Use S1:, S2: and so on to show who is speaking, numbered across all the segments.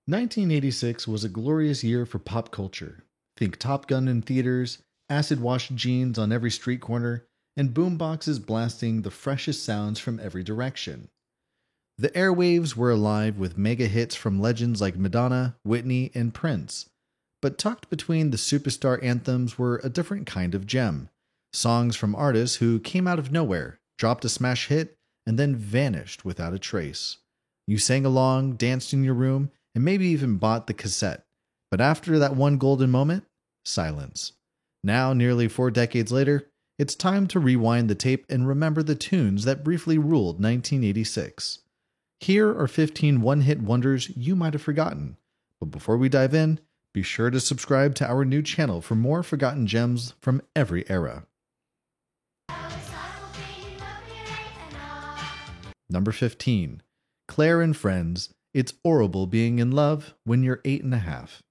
S1: 1986 was a glorious year for pop culture. Think Top Gun in theaters, acid washed jeans on every street corner, and boomboxes blasting the freshest sounds from every direction. The airwaves were alive with mega hits from legends like Madonna, Whitney, and Prince. But tucked between the superstar anthems were a different kind of gem. Songs from artists who came out of nowhere, dropped a smash hit, and then vanished without a trace. You sang along, danced in your room, and maybe even bought the cassette. But after that one golden moment, silence. Now, nearly 4 decades later, it's time to rewind the tape and remember the tunes that briefly ruled 1986. Here are 15 one-hit wonders you might have forgotten. But before we dive in, be sure to subscribe to our new channel for more forgotten gems from every era. Number 15. Claire and Friends, It's Horrible Being in Love When You're 8.5.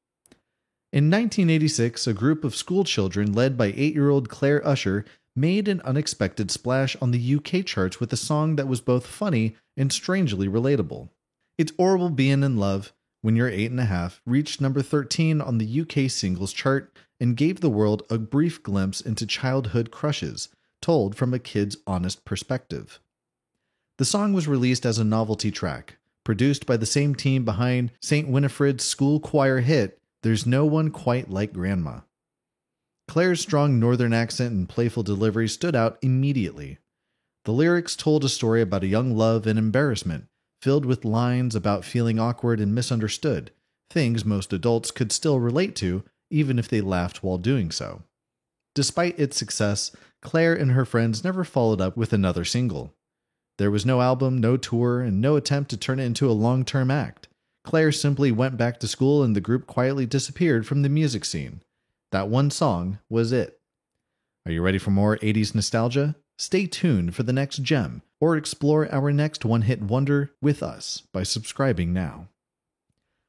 S1: In 1986, a group of school children led by 8-year-old Claire Usher made an unexpected splash on the UK charts with a song that was both funny and strangely relatable. It's Horrible Being in Love When You're 8.5 reached number 13 on the UK singles chart and gave the world a brief glimpse into childhood crushes, told from a kid's honest perspective. The song was released as a novelty track, produced by the same team behind St. Winifred's school choir hit, There's No One Quite Like Grandma. Claire's strong northern accent and playful delivery stood out immediately. The lyrics told a story about a young love and embarrassment, filled with lines about feeling awkward and misunderstood, things most adults could still relate to, even if they laughed while doing so. Despite its success, Claire and her friends never followed up with another single. There was no album, no tour, and no attempt to turn it into a long-term act. Claire simply went back to school and the group quietly disappeared from the music scene. That one song was it. Are you ready for more 80s nostalgia? Stay tuned for the next gem, or explore our next one-hit wonder with us by subscribing now.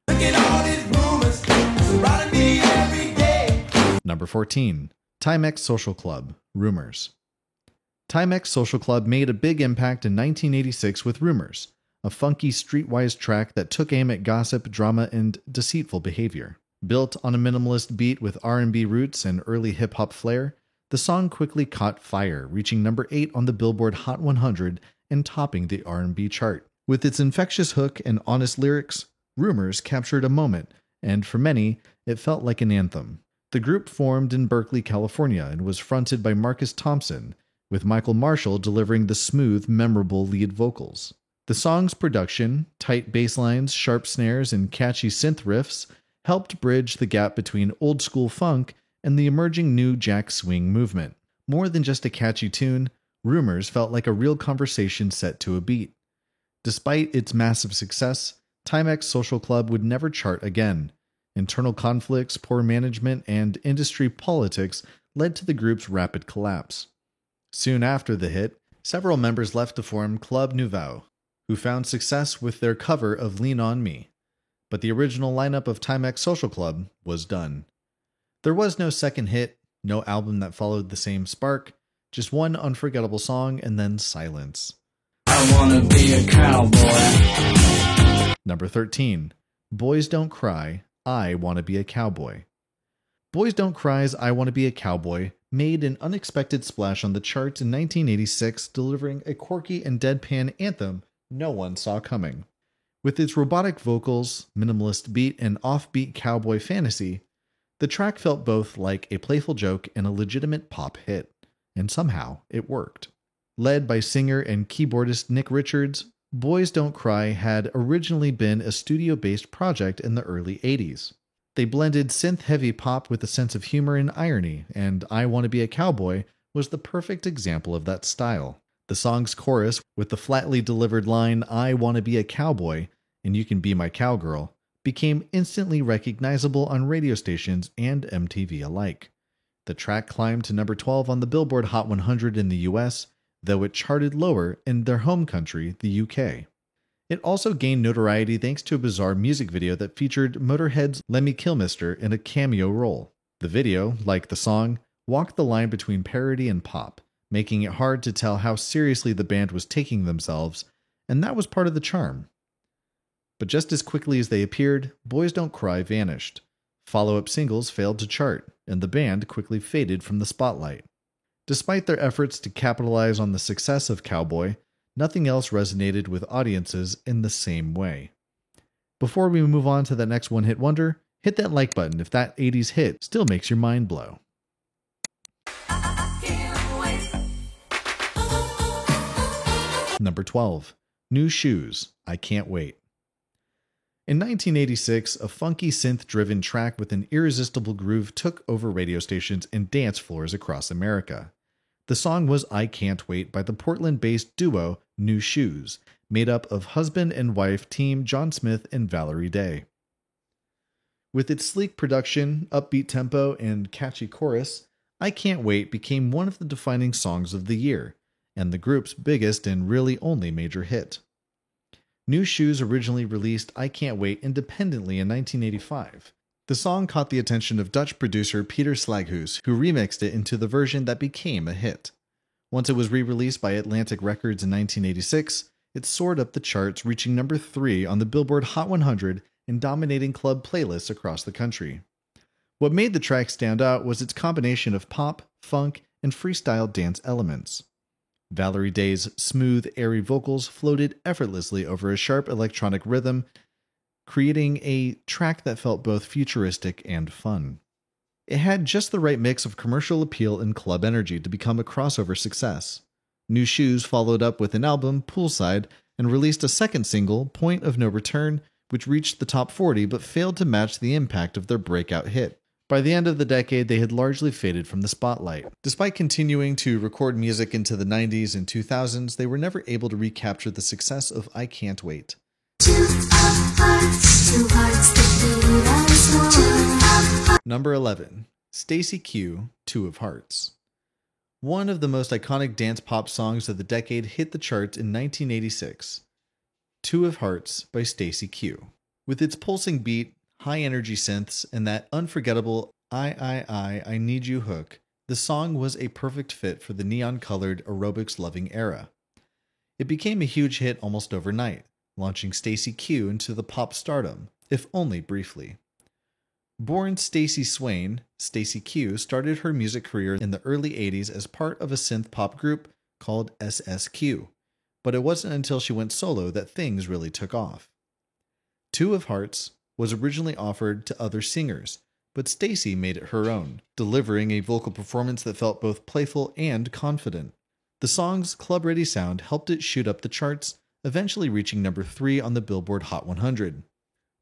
S1: Look at all these rumors surrounding me every day. Number 14. Timex Social Club, Rumors. Timex Social Club made a big impact in 1986 with Rumors, a funky streetwise track that took aim at gossip, drama, and deceitful behavior. Built on a minimalist beat with R&B roots and early hip-hop flair, the song quickly caught fire, reaching number 8 on the Billboard Hot 100 and topping the R&B chart. With its infectious hook and honest lyrics, Rumors captured a moment, and for many, it felt like an anthem. The group formed in Berkeley, California, and was fronted by Marcus Thompson, with Michael Marshall delivering the smooth, memorable lead vocals. The song's production, tight bass lines, sharp snares, and catchy synth riffs helped bridge the gap between old-school funk and the emerging new jack swing movement. More than just a catchy tune, Rumors felt like a real conversation set to a beat. Despite its massive success, Timex Social Club would never chart again. Internal conflicts, poor management, and industry politics led to the group's rapid collapse. Soon after the hit, several members left to form Club Nouveau, who found success with their cover of Lean On Me. But the original lineup of Timex Social Club was done. There was no second hit, no album that followed the same spark, just one unforgettable song and then silence.
S2: I wanna be a cowboy.
S1: Number 13. Boys Don't Cry, I Wanna Be a Cowboy. Boys Don't Cry's I Wanna Be a Cowboy made an unexpected splash on the charts in 1986, delivering a quirky and deadpan anthem no one saw coming. With its robotic vocals, minimalist beat, and offbeat cowboy fantasy, the track felt both like a playful joke and a legitimate pop hit, and somehow it worked. Led by singer and keyboardist Nick Richards, Boys Don't Cry had originally been a studio-based project in the early 80s. They blended synth-heavy pop with a sense of humor and irony, and I Wanna Be a Cowboy was the perfect example of that style. The song's chorus, with the flatly delivered line, I wanna be a cowboy, and you can be my cowgirl, became instantly recognizable on radio stations and MTV alike. The track climbed to number 12 on the Billboard Hot 100 in the US, though it charted lower in their home country, the UK. It also gained notoriety thanks to a bizarre music video that featured Motorhead's Lemmy Kilmister in a cameo role. The video, like the song, walked the line between parody and pop, making it hard to tell how seriously the band was taking themselves, and that was part of the charm. But just as quickly as they appeared, Boys Don't Cry vanished. Follow-up singles failed to chart, and the band quickly faded from the spotlight. Despite their efforts to capitalize on the success of Cowboy, nothing else resonated with audiences in the same way. Before we move on to the next one-hit wonder, hit that like button if that 80s hit still makes your mind blow. Number 12. New Shoes, I Can't Wait. In 1986, a funky synth-driven track with an irresistible groove took over radio stations and dance floors across America. The song was I Can't Wait by the Portland-based duo New Shoes, made up of husband and wife team John Smith and Valerie Day. With its sleek production, upbeat tempo, and catchy chorus, I Can't Wait became one of the defining songs of the year, and the group's biggest and really only major hit. New Shoes originally released I Can't Wait independently in 1985. The song caught the attention of Dutch producer Peter Slaghuis, who remixed it into the version that became a hit. Once it was re-released by Atlantic Records in 1986, it soared up the charts, reaching number 3 on the Billboard Hot 100 and dominating club playlists across the country. What made the track stand out was its combination of pop, funk, and freestyle dance elements. Valerie Day's smooth, airy vocals floated effortlessly over a sharp electronic rhythm, creating a track that felt both futuristic and fun. It had just the right mix of commercial appeal and club energy to become a crossover success. New Shoes followed up with an album, Poolside, and released a second single, Point of No Return, which reached the top 40 but failed to match the impact of their breakout hit. By the end of the decade, they had largely faded from the spotlight. Despite continuing to record music into the 90s and 2000s, they were never able to recapture the success of I Can't Wait. Number 11. Stacey Q, Two of Hearts. One of the most iconic dance pop songs of the decade hit the charts in 1986. Two of Hearts by Stacey Q. With its pulsing beat, high-energy synths, and that unforgettable I Need You hook, the song was a perfect fit for the neon-colored aerobics-loving era. It became a huge hit almost overnight, launching Stacey Q into the pop stardom, if only briefly. Born Stacey Swain, Stacey Q started her music career in the early 80s as part of a synth-pop group called SSQ, but it wasn't until she went solo that things really took off. Two of Hearts was originally offered to other singers, but Stacey made it her own, delivering a vocal performance that felt both playful and confident. The song's club-ready sound helped it shoot up the charts, eventually reaching number 3 on the Billboard Hot 100.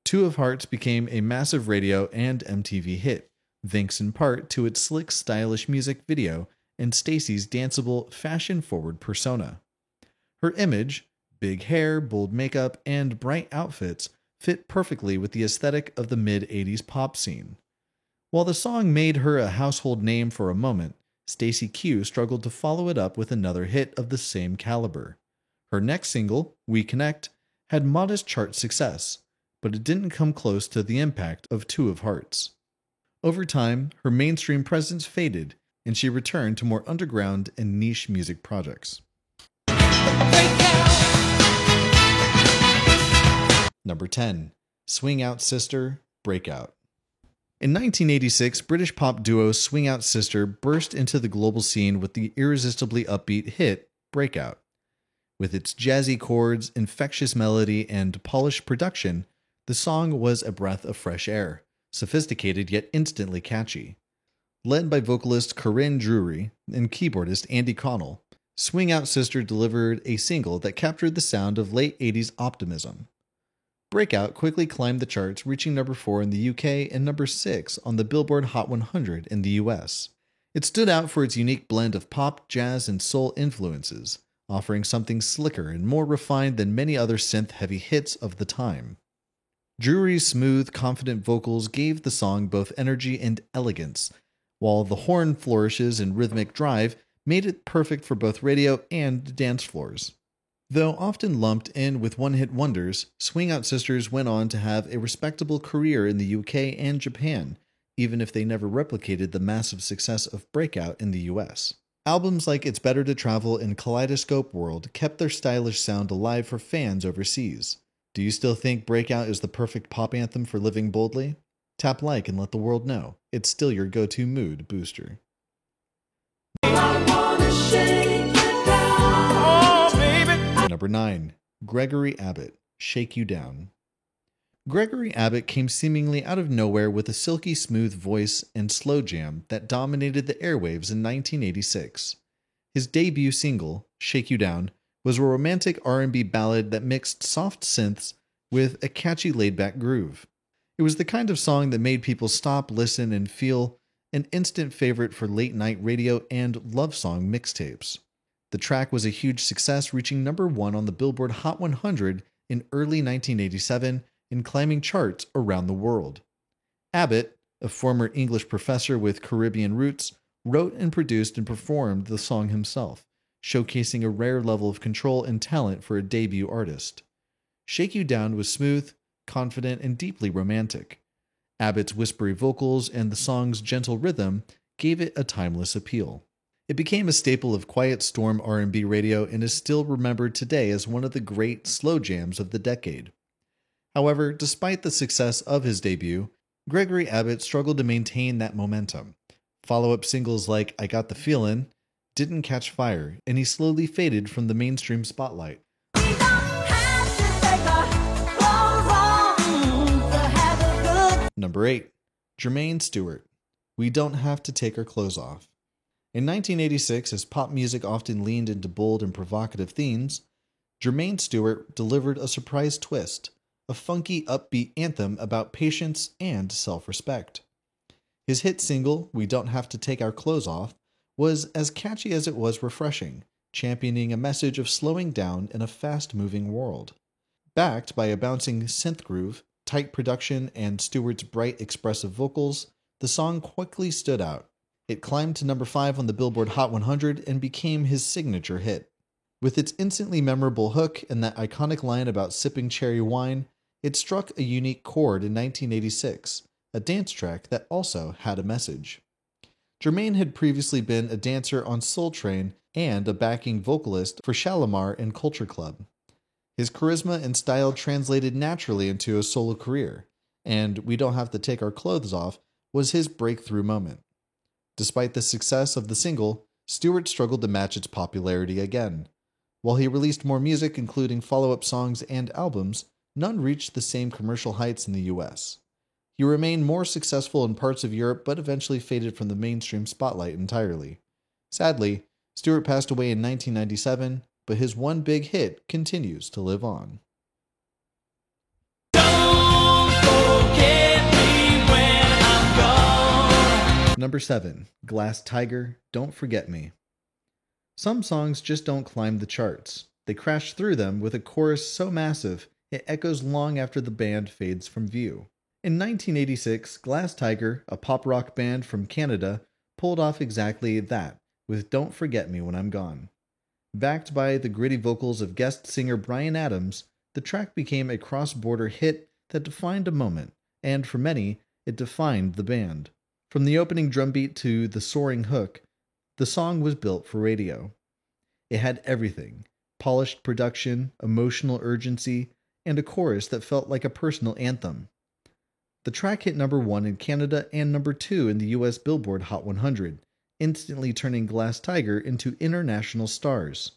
S1: Two of Hearts became a massive radio and MTV hit, thanks in part to its slick, stylish music video and Stacey's danceable, fashion-forward persona. Her image, big hair, bold makeup, and bright outfits fit perfectly with the aesthetic of the mid-80s pop scene. While the song made her a household name for a moment, Stacey Q struggled to follow it up with another hit of the same caliber. Her next single, We Connect, had modest chart success, but it didn't come close to the impact of Two of Hearts. Over time, her mainstream presence faded, and she returned to more underground and niche music projects. Number 10. Swing Out Sister, Breakout. In 1986, British pop duo Swing Out Sister burst into the global scene with the irresistibly upbeat hit, Breakout. With its jazzy chords, infectious melody, and polished production, the song was a breath of fresh air, sophisticated yet instantly catchy. Led by vocalist Corinne Drury and keyboardist Andy Connell, Swing Out Sister delivered a single that captured the sound of late 80s optimism. Breakout quickly climbed the charts, reaching number 4 in the UK and number 6 on the Billboard Hot 100 in the US. It stood out for its unique blend of pop, jazz, and soul influences, offering something slicker and more refined than many other synth-heavy hits of the time. Drury's smooth, confident vocals gave the song both energy and elegance, while the horn flourishes and rhythmic drive made it perfect for both radio and dance floors. Though often lumped in with one-hit wonders, Swing Out Sisters went on to have a respectable career in the UK and Japan, even if they never replicated the massive success of Breakout in the US. Albums like It's Better to Travel and Kaleidoscope World kept their stylish sound alive for fans overseas. Do you still think Breakout is the perfect pop anthem for living boldly? Tap like and let the world know. It's still your go-to mood booster. Number 9. Gregory Abbott, Shake You Down. Gregory Abbott came seemingly out of nowhere with a silky smooth voice and slow jam that dominated the airwaves in 1986. His debut single, Shake You Down, was a romantic R&B ballad that mixed soft synths with a catchy laid-back groove. It was the kind of song that made people stop, listen, and feel, an instant favorite for late-night radio and love song mixtapes. The track was a huge success, reaching number 1 on the Billboard Hot 100 in early 1987 and climbing charts around the world. Abbott, a former English professor with Caribbean roots, wrote and produced and performed the song himself, showcasing a rare level of control and talent for a debut artist. Shake You Down was smooth, confident, and deeply romantic. Abbott's whispery vocals and the song's gentle rhythm gave it a timeless appeal. It became a staple of quiet storm R&B radio and is still remembered today as one of the great slow jams of the decade. However, despite the success of his debut, Gregory Abbott struggled to maintain that momentum. Follow-up singles like I Got the Feelin' didn't catch fire, and he slowly faded from the mainstream spotlight. Number 8. Jermaine Stewart, We Don't Have to Take Our Clothes Off. In 1986, as pop music often leaned into bold and provocative themes, Jermaine Stewart delivered a surprise twist, a funky, upbeat anthem about patience and self-respect. His hit single, We Don't Have to Take Our Clothes Off, was as catchy as it was refreshing, championing a message of slowing down in a fast-moving world. Backed by a bouncing synth groove, tight production, and Stewart's bright, expressive vocals, the song quickly stood out. It climbed to number 5 on the Billboard Hot 100 and became his signature hit. With its instantly memorable hook and that iconic line about sipping cherry wine, it struck a unique chord in 1986, a dance track that also had a message. Jermaine had previously been a dancer on Soul Train and a backing vocalist for Shalamar and Culture Club. His charisma and style translated naturally into a solo career, and We Don't Have to Take Our Clothes Off was his breakthrough moment. Despite the success of the single, Stewart struggled to match its popularity again. While he released more music, including follow-up songs and albums, none reached the same commercial heights in the US. He remained more successful in parts of Europe, but eventually faded from the mainstream spotlight entirely. Sadly, Stewart passed away in 1997, but his one big hit continues to live on. Number 7. Glass Tiger, Don't Forget Me. Some songs just don't climb the charts. They crash through them with a chorus so massive it echoes long after the band fades from view. In 1986, Glass Tiger, a pop rock band from Canada, pulled off exactly that with Don't Forget Me When I'm Gone. Backed by the gritty vocals of guest singer Bryan Adams, the track became a cross-border hit that defined a moment, and for many, it defined the band. From the opening drumbeat to the soaring hook, the song was built for radio. It had everything: polished production, emotional urgency, and a chorus that felt like a personal anthem. The track hit number 1 in Canada and number 2 in the US Billboard Hot 100, instantly turning Glass Tiger into international stars.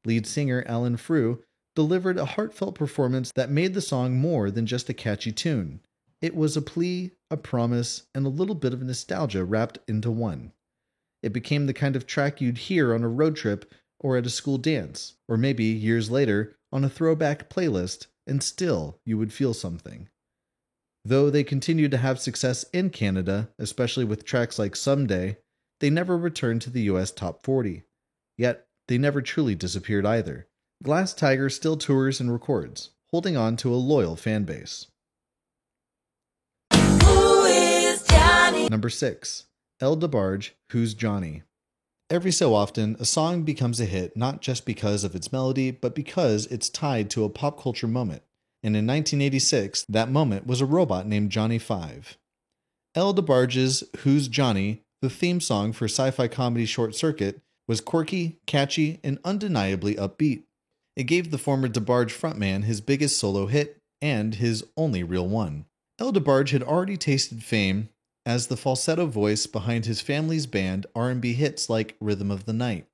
S1: Lead singer Alan Frew delivered a heartfelt performance that made the song more than just a catchy tune. It was a plea, a promise, and a little bit of nostalgia wrapped into one. It became the kind of track you'd hear on a road trip or at a school dance, or maybe years later on a throwback playlist, and still you would feel something. Though they continued to have success in Canada, especially with tracks like Someday, they never returned to the US Top 40. Yet, they never truly disappeared either. Glass Tiger still tours and records, holding on to a loyal fan base. Number 6. El DeBarge, Who's Johnny? Every so often, a song becomes a hit not just because of its melody, but because it's tied to a pop culture moment. And in 1986, that moment was a robot named Johnny 5. El DeBarge's Who's Johnny, the theme song for sci-fi comedy Short Circuit, was quirky, catchy, and undeniably upbeat. It gave the former DeBarge frontman his biggest solo hit and his only real one. El DeBarge had already tasted fame as the falsetto voice behind his family's band R&B hits like Rhythm of the Night.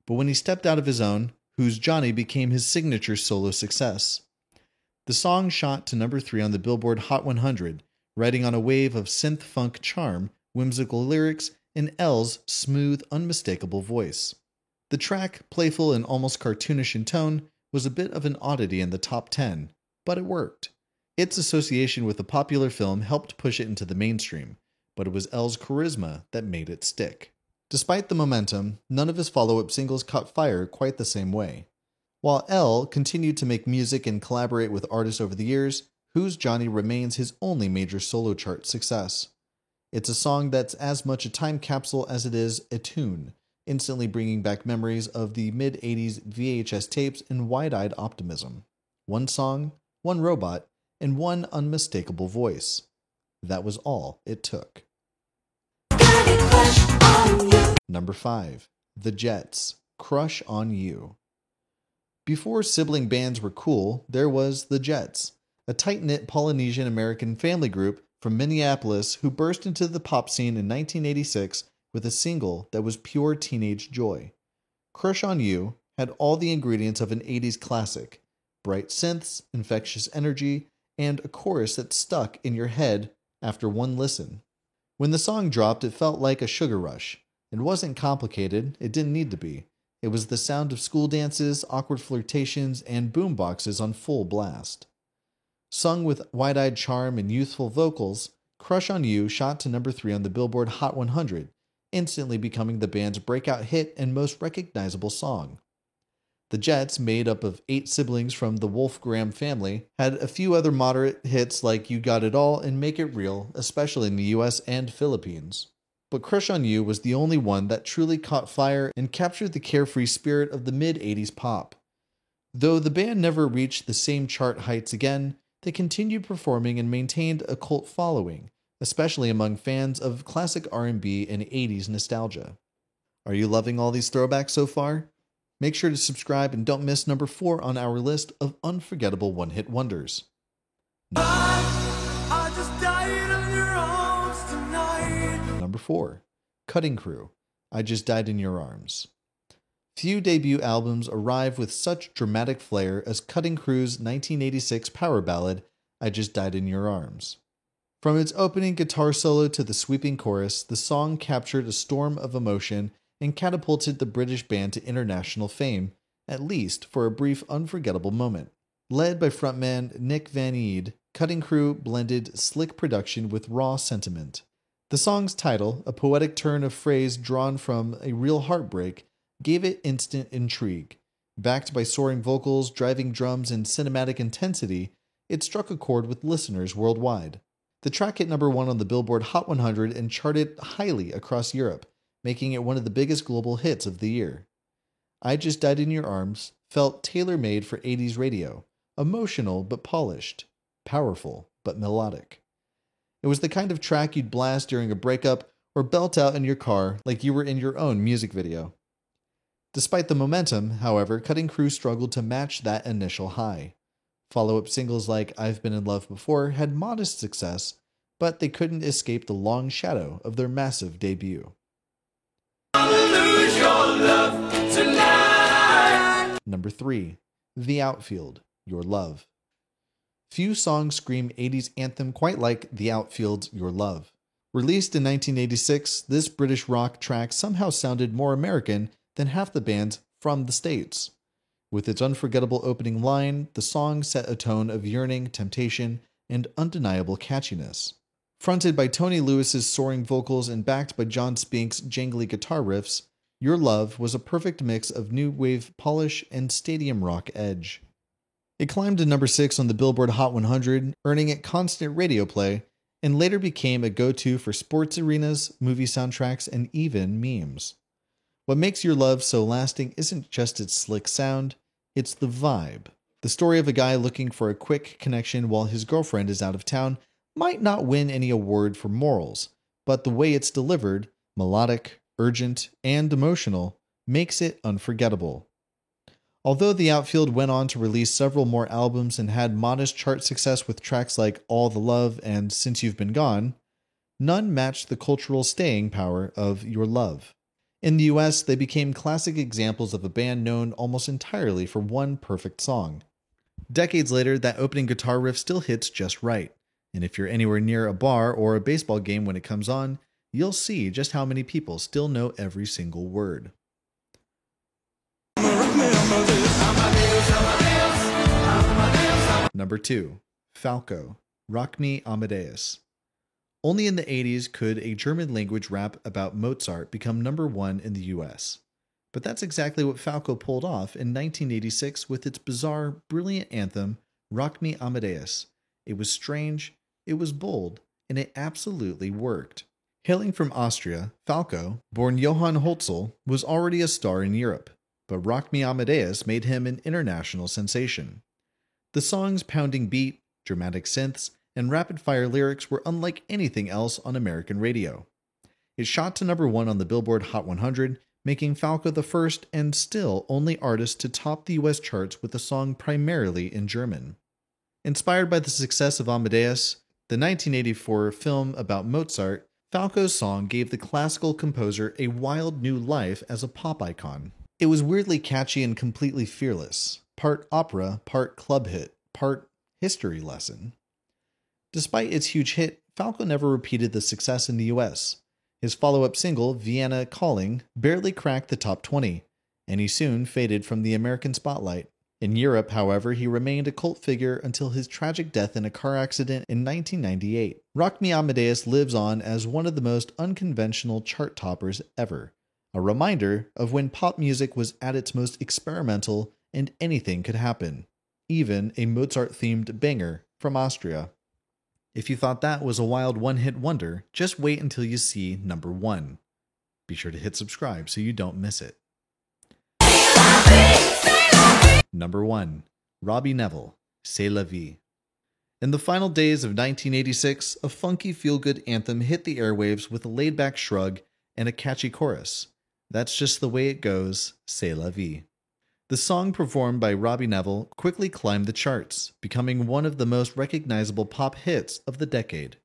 S1: But when he stepped out of his own, Who's Johnny became his signature solo success. The song shot to number 3 on the Billboard Hot 100, riding on a wave of synth-funk charm, whimsical lyrics, and L's smooth, unmistakable voice. The track, playful and almost cartoonish in tone, was a bit of an oddity in the top 10, but it worked. Its association with a popular film helped push it into the mainstream, but it was L's charisma that made it stick. Despite the momentum, none of his follow-up singles caught fire quite the same way. While L continued to make music and collaborate with artists over the years, Who's Johnny remains his only major solo chart success. It's a song that's as much a time capsule as it is a tune, instantly bringing back memories of the mid-80s VHS tapes and wide-eyed optimism. One song, one robot, and one unmistakable voice. That was all it took. Number 5. The Jets, Crush on You. Before sibling bands were cool, there was The Jets, a tight-knit Polynesian-American family group from Minneapolis who burst into the pop scene in 1986 with a single that was pure teenage joy. Crush on You had all the ingredients of an 80s classic: bright synths, infectious energy, and a chorus that stuck in your head after one listen. When the song dropped, it felt like a sugar rush. It wasn't complicated, it didn't need to be. It was the sound of school dances, awkward flirtations, and boomboxes on full blast. Sung with wide-eyed charm and youthful vocals, Crush on You shot to number 3 on the Billboard Hot 100, instantly becoming the band's breakout hit and most recognizable song. The Jets, made up of 8 siblings from the Wolfgram family, had a few other moderate hits like You Got It All and Make It Real, especially in the US and Philippines. But Crush on You was the only one that truly caught fire and captured the carefree spirit of the mid-80s pop. Though the band never reached the same chart heights again, they continued performing and maintained a cult following, especially among fans of classic R&B and 80s nostalgia. Are you loving all these throwbacks so far? Make sure to subscribe and don't miss number 4 on our list of unforgettable one-hit wonders. Number 4. Cutting Crew, I Just Died in Your Arms. Few debut albums arrive with such dramatic flair as Cutting Crew's 1986 power ballad, I Just Died in Your Arms. From its opening guitar solo to the sweeping chorus, the song captured a storm of emotion and catapulted the British band to international fame, at least for a brief unforgettable moment. Led by frontman Nick Van Eede, Cutting Crew blended slick production with raw sentiment. The song's title, a poetic turn of phrase drawn from a real heartbreak, gave it instant intrigue. Backed by soaring vocals, driving drums, and cinematic intensity, it struck a chord with listeners worldwide. The track hit number 1 on the Billboard Hot 100 and charted highly across Europe, making it one of the biggest global hits of the year. I Just Died in Your Arms felt tailor-made for 80s radio, emotional but polished, powerful but melodic. It was the kind of track you'd blast during a breakup or belt out in your car like you were in your own music video. Despite the momentum, however, Cutting Crew struggled to match that initial high. Follow-up singles like I've Been in Love Before had modest success, but they couldn't escape the long shadow of their massive debut. Number 3. The Outfield, Your Love. Few songs scream 80s anthem quite like The Outfield's Your Love. Released in 1986, this British rock track somehow sounded more American than half the bands from the States. With its unforgettable opening line, the song set a tone of yearning, temptation, and undeniable catchiness. Fronted by Tony Lewis's soaring vocals and backed by John Spink's jangly guitar riffs, Your Love was a perfect mix of new wave polish and stadium rock edge. It climbed to number 6 on the Billboard Hot 100, earning it constant radio play, and later became a go-to for sports arenas, movie soundtracks, and even memes. What makes Your Love so lasting isn't just its slick sound, it's the vibe. The story of a guy looking for a quick connection while his girlfriend is out of town might not win any award for morals, but the way it's delivered, melodic, urgent, and emotional, makes it unforgettable. Although the Outfield went on to release several more albums and had modest chart success with tracks like All the Love and Since You've Been Gone, none matched the cultural staying power of Your Love. In the US, they became classic examples of a band known almost entirely for one perfect song. Decades later, that opening guitar riff still hits just right, and if you're anywhere near a bar or a baseball game when it comes on, you'll see just how many people still know every single word. Number 2. Falco, Rock Me Amadeus. Only in the 80s could a German-language rap about Mozart become number 1 in the US. But that's exactly what Falco pulled off in 1986 with its bizarre, brilliant anthem, Rock Me Amadeus. It was strange, it was bold, and it absolutely worked. Hailing from Austria, Falco, born Johann Holzel, was already a star in Europe, but Rock Me Amadeus made him an international sensation. The song's pounding beat, dramatic synths, and rapid-fire lyrics were unlike anything else on American radio. It shot to number 1 on the Billboard Hot 100, making Falco the first and still only artist to top the US charts with a song primarily in German. Inspired by the success of Amadeus, the 1984 film about Mozart, Falco's song gave the classical composer a wild new life as a pop icon. It was weirdly catchy and completely fearless, part opera, part club hit, part history lesson. Despite its huge hit, Falco never repeated the success in the US. His follow-up single, Vienna Calling, barely cracked the top 20, and he soon faded from the American spotlight. In Europe, however, he remained a cult figure until his tragic death in a car accident in 1998. Rock Me Amadeus lives on as one of the most unconventional chart toppers ever, a reminder of when pop music was at its most experimental and anything could happen, even a Mozart-themed banger from Austria. If you thought that was a wild one-hit wonder, just wait until you see number 1. Be sure to hit subscribe so you don't miss it. Number 1. Robbie Nevil, C'est la vie. In the final days of 1986, a funky feel-good anthem hit the airwaves with a laid-back shrug and a catchy chorus. That's just the way it goes, C'est la vie. The song performed by Robbie Nevil quickly climbed the charts, becoming one of the most recognizable pop hits of the decade.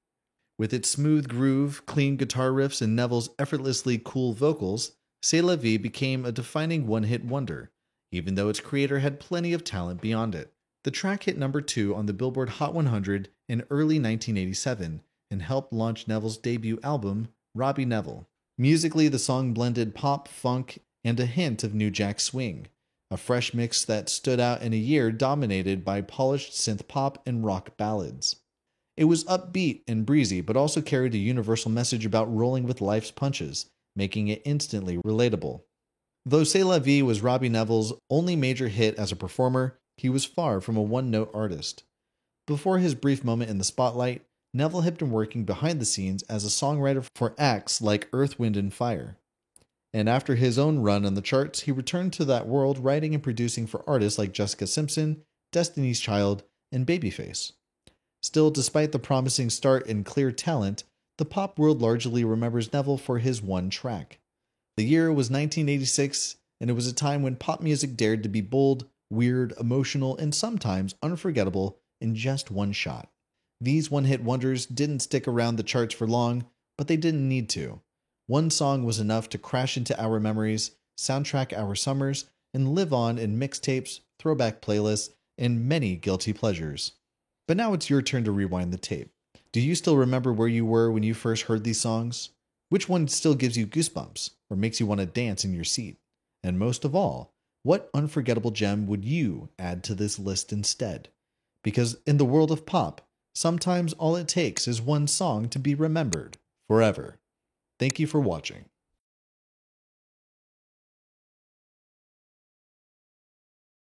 S1: With its smooth groove, clean guitar riffs, and Nevil's effortlessly cool vocals, C'est la vie became a defining one-hit wonder, even though its creator had plenty of talent beyond it. The track hit number 2 on the Billboard Hot 100 in early 1987 and helped launch Nevil's debut album, Robbie Nevil. Musically, the song blended pop, funk, and a hint of New Jack Swing, a fresh mix that stood out in a year dominated by polished synth pop and rock ballads. It was upbeat and breezy, but also carried a universal message about rolling with life's punches, making it instantly relatable. Though C'est la vie was Robbie Nevil's only major hit as a performer, he was far from a one-note artist. Before his brief moment in the spotlight, Nevil had been working behind the scenes as a songwriter for acts like Earth, Wind & Fire. And after his own run on the charts, he returned to that world writing and producing for artists like Jessica Simpson, Destiny's Child, and Babyface. Still, despite the promising start and clear talent, the pop world largely remembers Nevil for his one track. The year was 1986, and it was a time when pop music dared to be bold, weird, emotional, and sometimes unforgettable in just one shot. These one-hit wonders didn't stick around the charts for long, but they didn't need to. One song was enough to crash into our memories, soundtrack our summers, and live on in mixtapes, throwback playlists, and many guilty pleasures. But now it's your turn to rewind the tape. Do you still remember where you were when you first heard these songs? Which one still gives you goosebumps or makes you want to dance in your seat? And most of all, what unforgettable gem would you add to this list instead? Because in the world of pop, sometimes all it takes is one song to be remembered forever. Thank you for watching.